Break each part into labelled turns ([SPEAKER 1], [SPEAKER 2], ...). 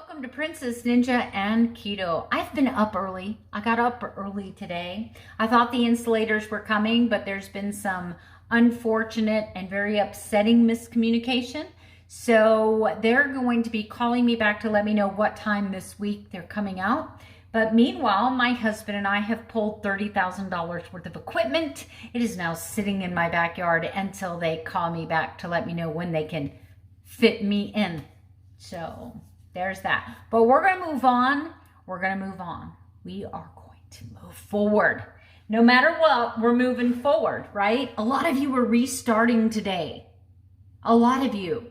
[SPEAKER 1] Welcome to Princess Ninja and Keto. I've been up early. I got up early today. I thought the insulators were coming, but there's been some unfortunate and very upsetting miscommunication. So they're going to be calling me back to let me know what time this week they're coming out. But meanwhile, my husband and I have pulled $30,000 worth of equipment. It is now sitting in my backyard until they call me back to let me know when they can fit me in. So there's that. But we're going to move on. We're going to move on. We are going to move forward. No matter what, we're moving forward, right? A lot of you are restarting today. A lot of you.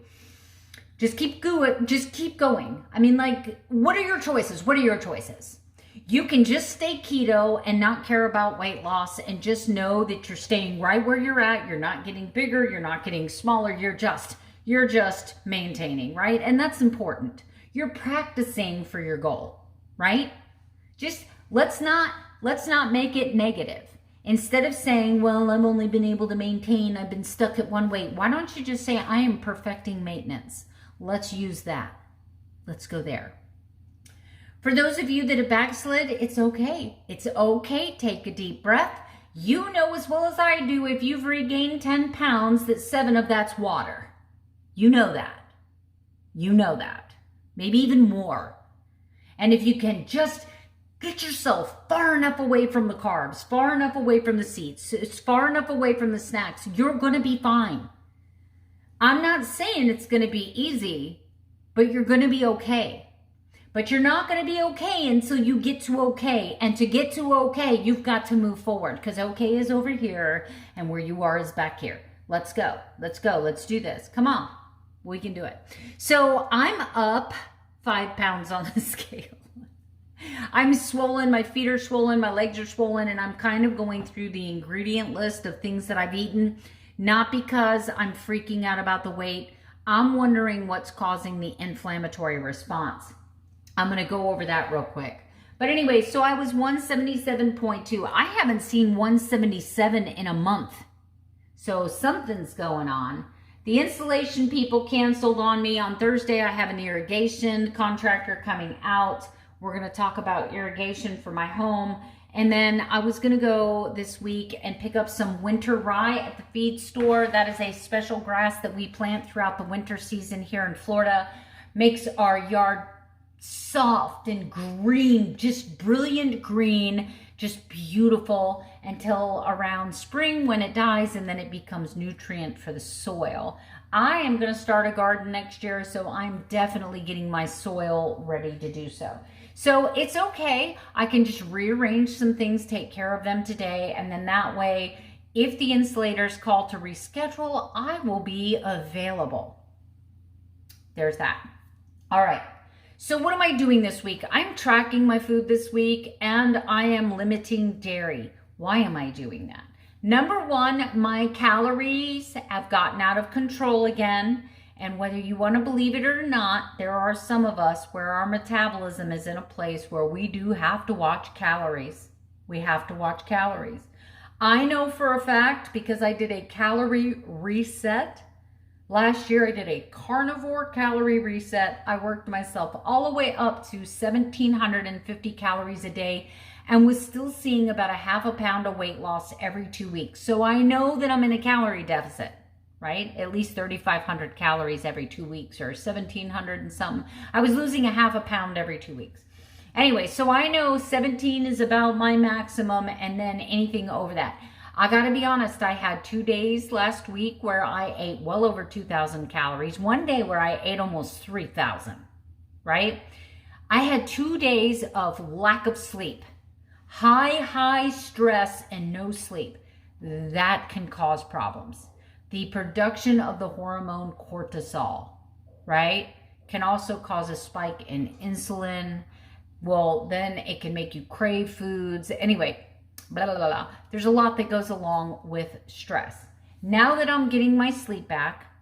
[SPEAKER 1] Just keep going. I mean, like, what are your choices? What are your choices? You can just stay keto and not care about weight loss and just know that you're staying right where you're at. You're not getting bigger. You're not getting smaller. You're just maintaining, right? And that's important. You're practicing for your goal, right? Just let's not make it negative. Instead of saying, well, I've only been able to maintain, I've been stuck at one weight. Why don't you just say, I am perfecting maintenance? Let's use that. Let's go there. For those of you that have backslid, it's okay. It's okay. Take a deep breath. You know as well as I do, if you've regained 10 pounds, that 7 of that's water. You know that. You know that. Maybe even more. And if you can just get yourself far enough away from the carbs, far enough away from the seeds, far enough away from the snacks, you're going to be fine. I'm not saying it's going to be easy, but you're going to be okay. But you're not going to be okay until you get to okay. And to get to okay, you've got to move forward, because okay is over here and where you are is back here. Let's go. Let's go. Let's do this. Come on. We can do it. So I'm up 5 pounds on the scale. I'm swollen. My feet are swollen. My legs are swollen. And I'm kind of going through the ingredient list of things that I've eaten. Not because I'm freaking out about the weight. I'm wondering what's causing the inflammatory response. I'm going to go over that real quick. But anyway, so I was 177.2. I haven't seen 177 in a month. So something's going on. The insulation people canceled on me. On Thursday, I have an irrigation contractor coming out. We're going to talk about irrigation for my home. And then I was going to go this week and pick up some winter rye at the feed store. That is a special grass that we plant throughout the winter season here in Florida. Makes our yard soft and green, just brilliant green, just beautiful until around spring when it dies, and then it becomes nutrient for the soil. I am going to start a garden next year, so I'm definitely getting my soil ready to do so. So it's okay. I can just rearrange some things, take care of them today, and then that way, if the insulators call to reschedule, I will be available. There's that. All right. So what am I doing this week? I'm tracking my food this week, and I am limiting dairy. Why am I doing that? Number one, my calories have gotten out of control again. And whether you want to believe it or not, there are some of us where our metabolism is in a place where we do have to watch calories. We have to watch calories. I know for a fact, because I did a calorie reset. Last year, I did a carnivore calorie reset. I worked myself all the way up to 1,750 calories a day and was still seeing about a half a pound of weight loss every 2 weeks. So I know that I'm in a calorie deficit, right? At least 3,500 calories every 2 weeks, or 1,700 and something. I was losing a half a pound every 2 weeks. Anyway, so I know 17 is about my maximum, and then anything over that. I gotta be honest, I had 2 days last week where I ate well over 2,000 calories. One day where I ate almost 3,000, right? I had 2 days of lack of sleep. High stress and no sleep. That can cause problems. The production of the hormone cortisol, right, can also cause a spike in insulin. Well, then it can make you crave foods. Anyway, blah, blah, blah, blah. There's a lot that goes along with stress. Now that I'm getting my sleep back,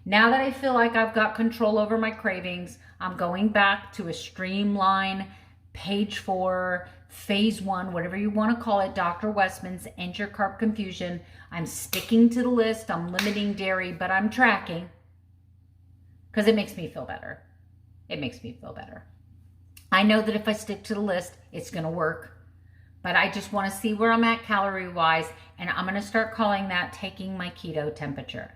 [SPEAKER 1] now that I feel like I've got control over my cravings, I'm going back to a streamline, page 4, phase 1, whatever you want to call it, Dr. Westman's End Your Carb Confusion. I'm sticking to the list. I'm limiting dairy, but I'm tracking because it makes me feel better. It makes me feel better. I know that if I stick to the list, it's going to work. But I just want to see where I'm at calorie-wise, and I'm going to start calling that taking my keto temperature.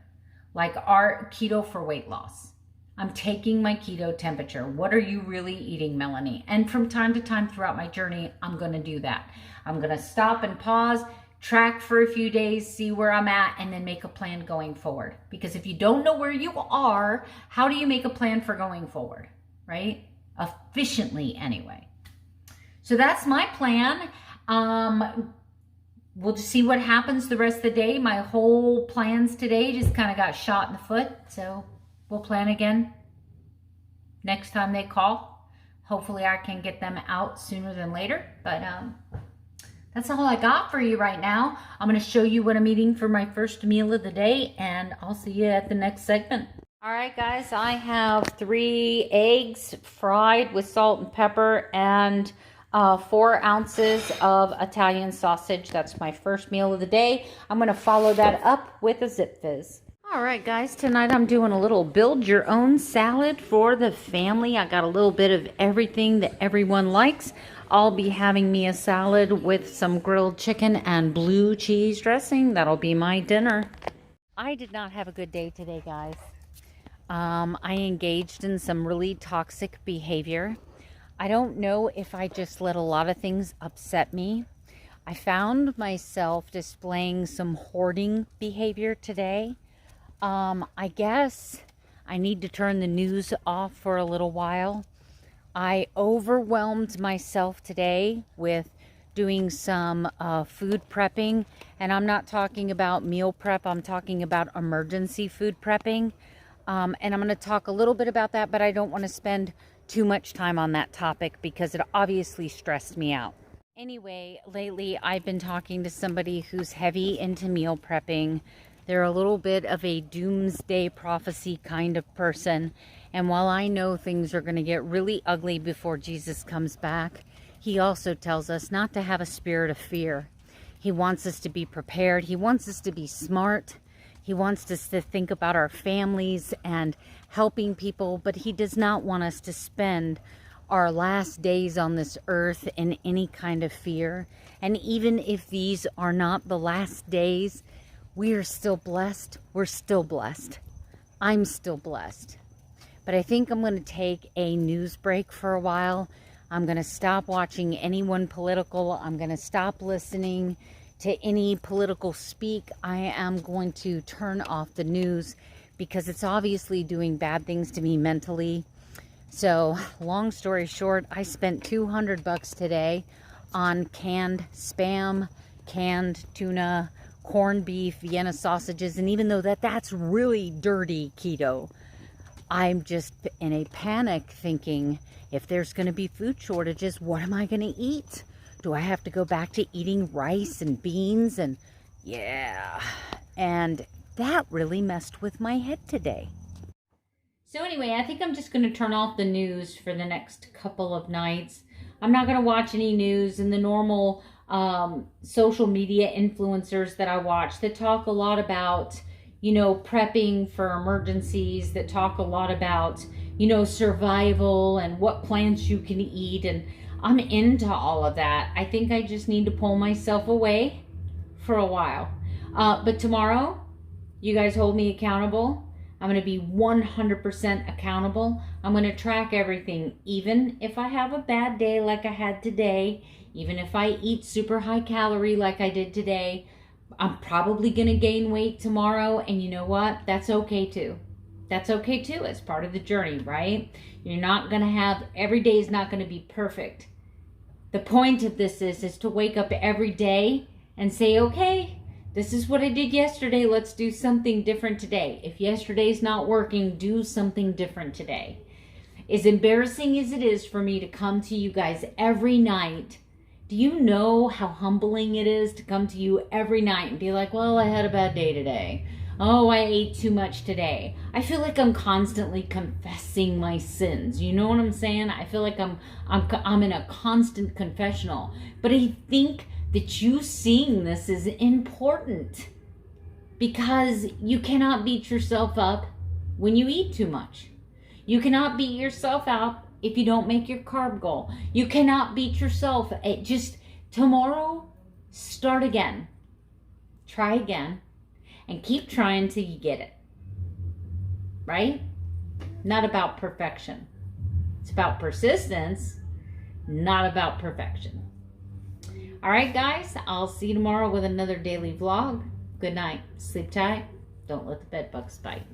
[SPEAKER 1] Like our keto for weight loss. I'm taking my keto temperature. What are you really eating, Melanie? And from time to time throughout my journey, I'm going to do that. I'm going to stop and pause, track for a few days, see where I'm at, and then make a plan going forward. Because if you don't know where you are, how do you make a plan for going forward, right? Efficiently anyway. So that's my plan. We'll just see what happens the rest of the day. My whole plans today just kind of got shot in the foot. So we'll plan again next time they call. Hopefully I can get them out sooner than later. But that's all I got for you right now. I'm going to show you what I'm eating for my first meal of the day, and I'll see you at the next segment. All right, guys, I have 3 eggs fried with salt and pepper and 4 ounces of Italian sausage. That's my first meal of the day. I'm going to follow that up with a Zip Fizz. All right, guys, tonight I'm doing a little build your own salad for the family. I got a little bit of everything that everyone likes. I'll be having me a salad with some grilled chicken and blue cheese dressing. That'll be my dinner. I did not have a good day today, guys. I engaged in some really toxic behavior. I don't know if I just let a lot of things upset me. I found myself displaying some hoarding behavior today. I guess I need to turn the news off for a little while. I overwhelmed myself today with doing some food prepping, and I'm not talking about meal prep. I'm talking about emergency food prepping. And I'm going to talk a little bit about that, but I don't want to spend too much time on that topic because it obviously stressed me out. Anyway, lately I've been talking to somebody who's heavy into meal prepping. They're a little bit of a doomsday prophecy kind of person. And while I know things are going to get really ugly before Jesus comes back, he also tells us not to have a spirit of fear. He wants us to be prepared. He wants us to be smart. He wants us to think about our families and helping people, but he does not want us to spend our last days on this earth in any kind of fear. And even if these are not the last days, we are still blessed. We're still blessed. I'm still blessed. But I think I'm going to take a news break for a while. I'm going to stop watching anyone political. I'm going to stop listening to any political speak. I am going to turn off the news because it's obviously doing bad things to me mentally. So, long story short, I spent $200 today on canned Spam, canned tuna, corned beef, Vienna sausages, and even though that's really dirty keto, I'm just in a panic thinking, if there's going to be food shortages, what am I going to eat? Do I have to go back to eating rice and beans? And yeah, and that really messed with my head today. So anyway, I think I'm just going to turn off the news for the next couple of nights. I'm not going to watch any news, and the normal social media influencers that I watch that talk a lot about, prepping for emergencies, that talk a lot about, survival and what plants you can eat. And I'm into all of that. I think I just need to pull myself away for a while. But tomorrow, you guys hold me accountable. I'm going to be 100% accountable. I'm going to track everything, even if I have a bad day like I had today, even if I eat super high calorie like I did today. I'm probably going to gain weight tomorrow, and you know what? That's okay too. That's okay too. It's part of the journey, right? You're not going to have, every day is not going to be perfect. The point of this is to wake up every day and say, okay, this is what I did yesterday. Let's do something different today. If yesterday's not working, do something different today. As embarrassing as it is for me to come to you guys every night, do you know how humbling it is to come to you every night and be like, well, I had a bad day today. Oh, I ate too much today. I feel like I'm constantly confessing my sins. You know what I'm saying? I feel like I'm in a constant confessional. But I think that you seeing this is important because you cannot beat yourself up when you eat too much. You cannot beat yourself up if you don't make your carb goal. You cannot beat yourself. Just tomorrow, start again. Try again. And keep trying till you get it. Right? Not about perfection. It's about persistence, not about perfection. All right, guys, I'll see you tomorrow with another daily vlog. Good night. Sleep tight. Don't let the bed bugs bite.